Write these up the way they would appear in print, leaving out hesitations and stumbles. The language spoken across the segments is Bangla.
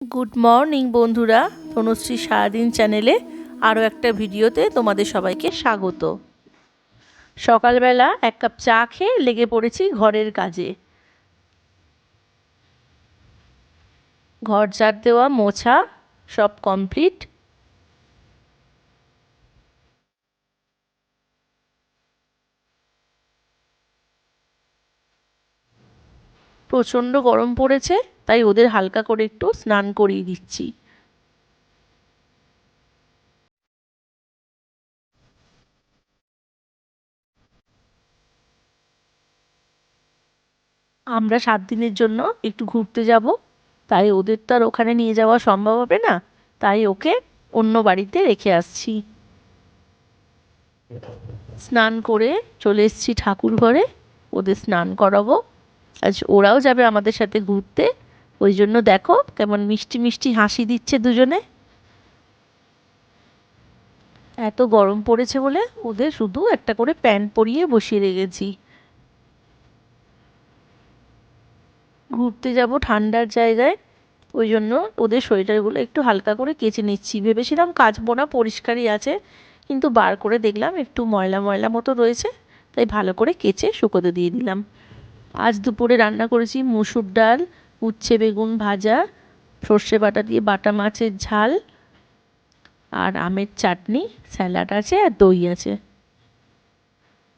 গুড মর্নিং বন্ধুরা, তনুশ্রী সারাদিন চ্যানেলে আরও একটা ভিডিওতে তোমাদের সবাইকে স্বাগত। সকালবেলা এক কাপ চা খেয়ে লেগে পড়েছি ঘরের কাজে। ঘর ঝাড় দেওয়া, মোছা সব কমপ্লিট। প্রচণ্ড গরম পড়েছে, তাই ওদের হালকা করে একটু স্নান করিয়ে দিচ্ছি। আমরা 7 দিনের জন্য একটু ঘুরতে যাব, তাই ওদের তো আর ওখানে নিয়ে যাওয়া সম্ভব হবে না, তাই ওকে অন্য বাড়িতে রেখে আসছি। স্নান করে চলে এসেছি ঠাকুর ঘরে, ওদের স্নান করাবো। আজ ওরাও যাবে আমাদের সাথে ঘুরতে, ওই জন্য দেখো কেমন মিষ্টি মিষ্টি হাসি দিচ্ছে দুজনে। এত গরম পড়েছে বলে ওদের শুধু একটা করে প্যান্ট পরিয়ে বসিয়ে রেখেছি। ঘুরতে যাব ঠান্ডার জায়গায়, ওই জন্য ওদের সোয়েটারগুলো একটু হালকা করে কেচে নিচ্ছি। ভেবেছিলাম কাচবো না, পরিষ্কারই আছে, কিন্তু বার করে দেখলাম একটু ময়লা ময়লা মতো রয়েছে, তাই ভালো করে কেচে শুকোতে দিয়ে দিলাম। আজ দুপুরে রান্না করেছি মুসুর ডাল, উচ্ছে বেগুন ভাজা, সর্ষে বাটা দিয়ে বাটা মাছের ঝাল, আর আমের চাটনি, স্যালাড আছে আর দই আছে।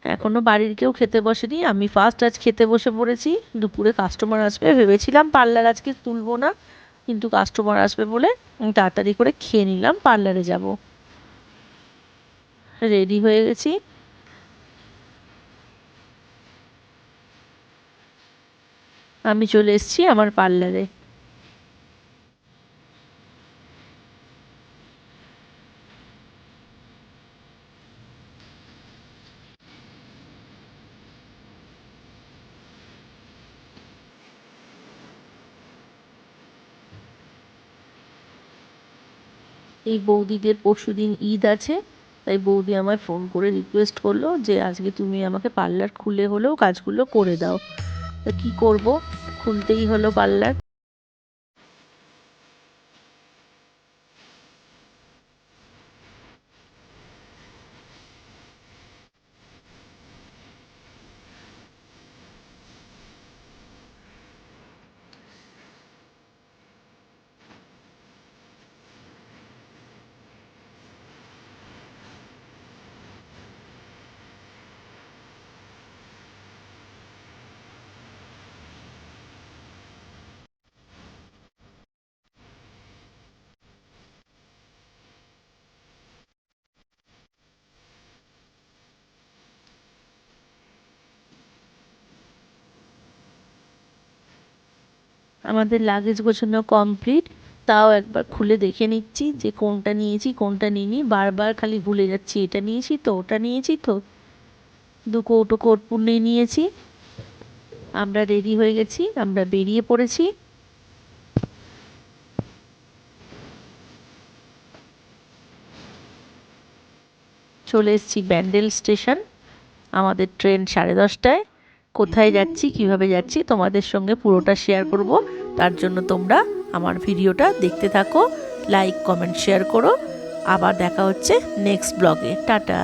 এখনও বাড়ির কেউ খেতে বসেনি, আমি ফার্স্ট আজ খেতে বসে পড়েছি। দুপুরে কাস্টমার আসবে ভেবেছিলাম, পার্লার আজকে তুলবো না, কিন্তু কাস্টমার আসবে বলে তাড়াতাড়ি করে খেয়ে নিলাম, পার্লারে যাব। রেডি হয়ে গেছি। আমি চলে এসেছি আমার পার্লারে। এই বৌদিদের পরশুদিন ঈদ আছে, তাই বৌদি আমায় ফোন করে রিকোয়েস্ট করলো যে আজকে তুমি আমাকে পার্লার খুলে হলেও কাজগুলো করে দাও। তা কী করবো, খুলতেই হলো পার্লার। আমাদের লাগেজ গোছানো কমপ্লিট, তাও একবার খুলে দেখে নিচ্ছি যে কোনটা নিয়েছি কোনটা নিইনি। বারবার খালি ভুলে যাচ্ছি, এটা নিয়েছি তো ওটা নিয়েছি তো। 2 কৌটো কর্পূর নিয়ে নিয়েছি। আমরা রেডি হয়ে গেছি, আমরা বেরিয়ে পড়েছি। চলে এসেছি ব্যান্ডেল স্টেশন। আমাদের ট্রেন 10:30টায়। কোথায় যাচ্ছি কিভাবে যাচ্ছি তোমাদের সঙ্গে পুরোটা শেয়ার করব, তার জন্য তোমরা আমার ভিডিওটা দেখতে থাকো, লাইক কমেন্ট শেয়ার করো। আবার দেখা হচ্ছে নেক্সট ব্লগে। টাটা।